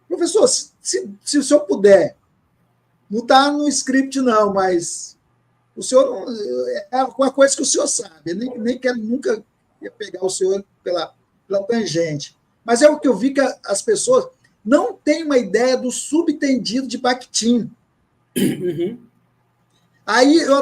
Professor, se o senhor puder, não está no script, não, mas o senhor é uma coisa que o senhor sabe, nem quero nunca pegar o senhor pela tangente. Mas é o que eu vi que as pessoas não têm uma ideia do subtendido de Bakhtin. Uhum. Aí eu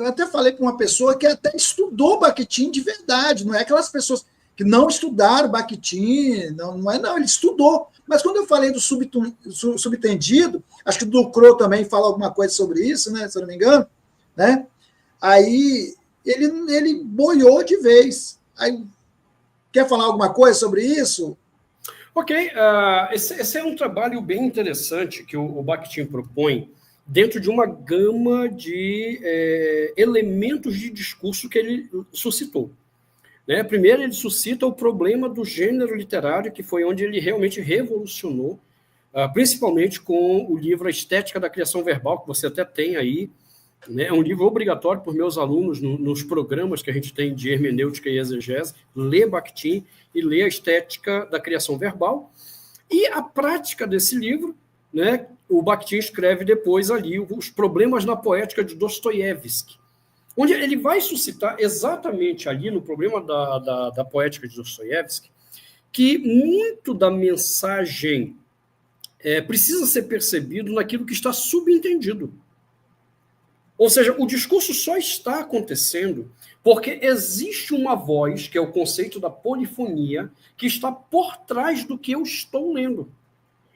até falei com uma pessoa que até estudou Bakhtin de verdade, não é aquelas pessoas que não estudaram Bakhtin, não, ele estudou. Mas quando eu falei do subtendido, acho que o Ducrot também fala alguma coisa sobre isso, né, se eu não me engano, né? Aí ele boiou de vez. Aí, quer falar alguma coisa sobre isso? Ok, esse é um trabalho bem interessante que o Bakhtin propõe dentro de uma gama de elementos de discurso que ele suscitou. Né? Primeiro, ele suscita o problema do gênero literário, que foi onde ele realmente revolucionou, principalmente com o livro A Estética da Criação Verbal, que você até tem aí. Né? É um livro obrigatório por meus alunos nos programas que a gente tem de hermenêutica e exegese, ler Bakhtin e ler A Estética da Criação Verbal. E a prática desse livro, né, o Bakhtin escreve depois ali os problemas na poética de Dostoiévski, onde ele vai suscitar exatamente ali no problema da poética de Dostoiévski que muito da mensagem precisa ser percebido naquilo que está subentendido. Ou seja, o discurso só está acontecendo porque existe uma voz, que é o conceito da polifonia, que está por trás do que eu estou lendo.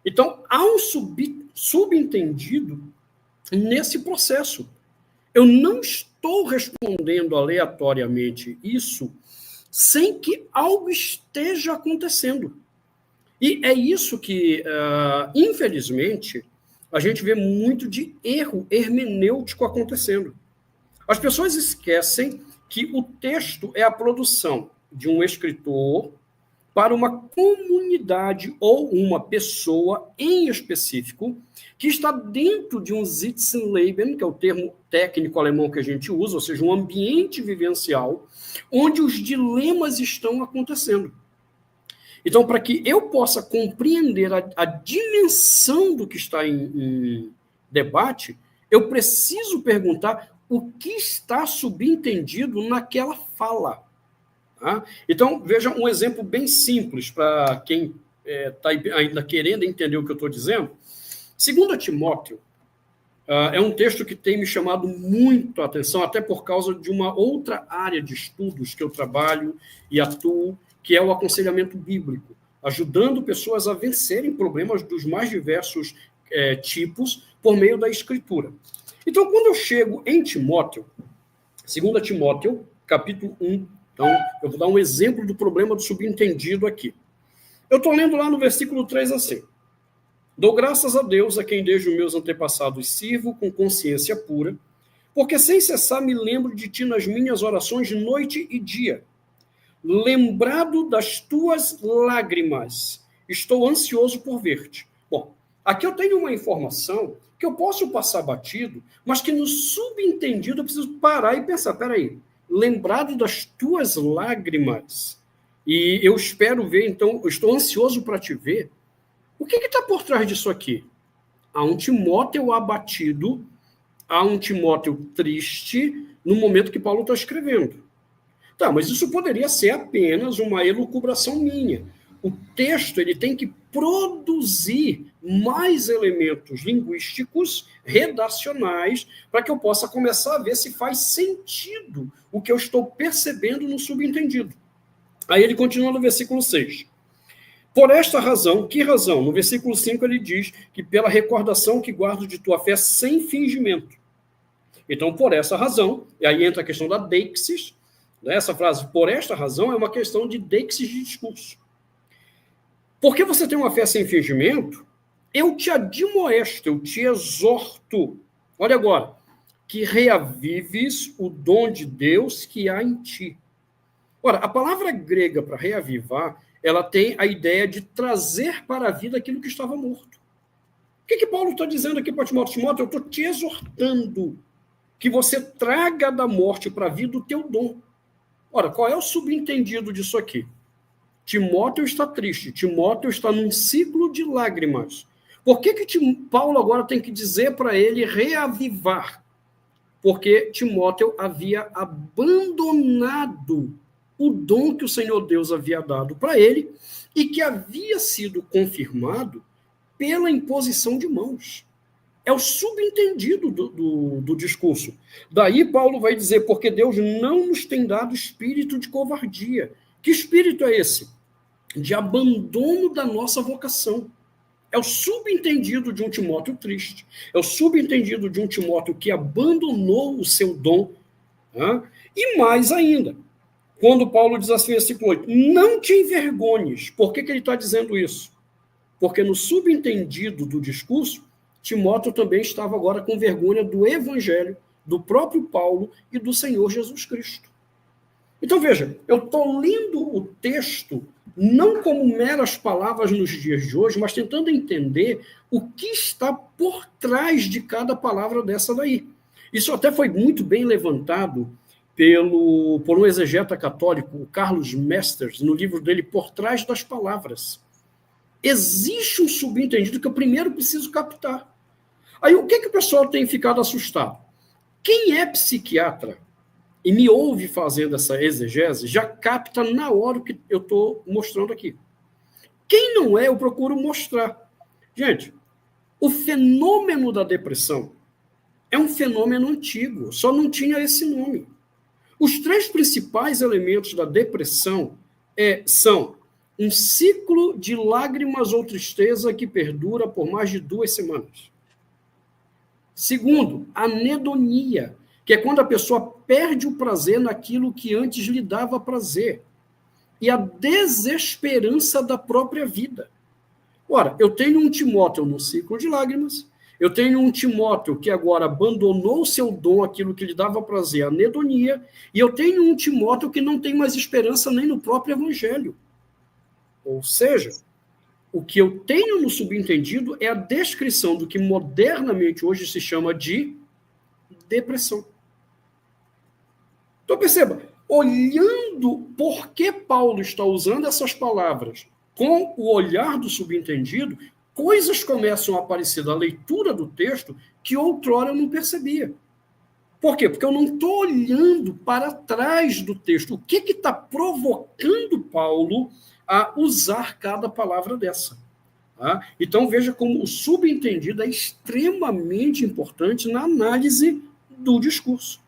Então, há um subentendido nesse processo. Eu não estou respondendo aleatoriamente isso sem que algo esteja acontecendo. E é isso que, infelizmente, a gente vê muito de erro hermenêutico acontecendo. As pessoas esquecem que o texto é a produção de um escritor para uma comunidade ou uma pessoa em específico que está dentro de um Sitzenleben, que é o termo técnico alemão que a gente usa, ou seja, um ambiente vivencial onde os dilemas estão acontecendo. Então, para que eu possa compreender a dimensão do que está em debate, eu preciso perguntar o que está subentendido naquela fala. Tá? Então, veja um exemplo bem simples para quem está ainda querendo entender o que eu estou dizendo. 2 Timóteo é um texto que tem me chamado muito a atenção, até por causa de uma outra área de estudos que eu trabalho e atuo, que é o aconselhamento bíblico, ajudando pessoas a vencerem problemas dos mais diversos tipos por meio da Escritura. Então, quando eu chego em Timóteo, 2 Timóteo, capítulo 1, então, eu vou dar um exemplo do problema do subentendido aqui. Eu estou lendo lá no versículo 3 assim: dou graças a Deus, a quem desde os meus antepassados sirvo com consciência pura, porque sem cessar me lembro de ti nas minhas orações de noite e dia. Lembrado das tuas lágrimas, estou ansioso por ver-te. Bom, aqui eu tenho uma informação que eu posso passar batido, mas que no subentendido eu preciso parar e pensar, peraí, lembrado das tuas lágrimas, e eu espero ver, então, eu estou ansioso para te ver. O que está por trás disso aqui? Há um Timóteo abatido, há um Timóteo triste no momento que Paulo está escrevendo. Tá, mas isso poderia ser apenas uma elucubração minha. O texto ele tem que produzir mais elementos linguísticos, redacionais, para que eu possa começar a ver se faz sentido o que eu estou percebendo no subentendido. Aí ele continua no versículo 6. Por esta razão, que razão? No versículo 5 ele diz que pela recordação que guardo de tua fé sem fingimento. Então, por essa razão, e aí entra a questão da deixis, né? Essa frase, por esta razão, é uma questão de deixis de discurso. Porque você tem uma fé sem fingimento, eu te admoesto, eu te exorto. Olha agora, que reavives o dom de Deus que há em ti. Ora, a palavra grega para reavivar, ela tem a ideia de trazer para a vida aquilo que estava morto. O que Paulo está dizendo aqui para Timóteo? Timóteo, eu estou te exortando que você traga da morte para a vida o teu dom. Ora, qual é o subentendido disso aqui? Timóteo está triste, Timóteo está num ciclo de lágrimas. Por que Paulo agora tem que dizer para ele reavivar? Porque Timóteo havia abandonado o dom que o Senhor Deus havia dado para ele e que havia sido confirmado pela imposição de mãos. É o subentendido do discurso. Daí Paulo vai dizer, porque Deus não nos tem dado espírito de covardia. Que espírito é esse? De abandono da nossa vocação. É o subentendido de um Timóteo triste. É o subentendido de um Timóteo que abandonou o seu dom. Né? E mais ainda, quando Paulo diz assim, versículo 8, não te envergonhes. Por que ele está dizendo isso? Porque no subentendido do discurso, Timóteo também estava agora com vergonha do evangelho, do próprio Paulo e do Senhor Jesus Cristo. Então, veja, eu estou lendo o texto não como meras palavras nos dias de hoje, mas tentando entender o que está por trás de cada palavra dessa daí. Isso até foi muito bem levantado por um exegeta católico, o Carlos Mesters, no livro dele Por Trás das Palavras. Existe um subentendido que eu primeiro preciso captar. Aí, o que o pessoal tem ficado assustado? Quem é psiquiatra e me ouve fazendo essa exegese, já capta na hora o que eu estou mostrando aqui. Quem não é, eu procuro mostrar. Gente, o fenômeno da depressão é um fenômeno antigo, só não tinha esse nome. Os 3 principais elementos da depressão são um ciclo de lágrimas ou tristeza que perdura por mais de 2 semanas. Segundo, anedonia, que é quando a pessoa perde o prazer naquilo que antes lhe dava prazer. E a desesperança da própria vida. Ora, eu tenho um Timóteo no ciclo de lágrimas, eu tenho um Timóteo que agora abandonou o seu dom, aquilo que lhe dava prazer, a anedonia, e eu tenho um Timóteo que não tem mais esperança nem no próprio evangelho. Ou seja, o que eu tenho no subentendido é a descrição do que modernamente hoje se chama de depressão. Então, perceba, olhando por que Paulo está usando essas palavras com o olhar do subentendido, coisas começam a aparecer da leitura do texto que outrora eu não percebia. Por quê? Porque eu não estou olhando para trás do texto. O que está provocando Paulo a usar cada palavra dessa? Tá? Então, veja como o subentendido é extremamente importante na análise do discurso.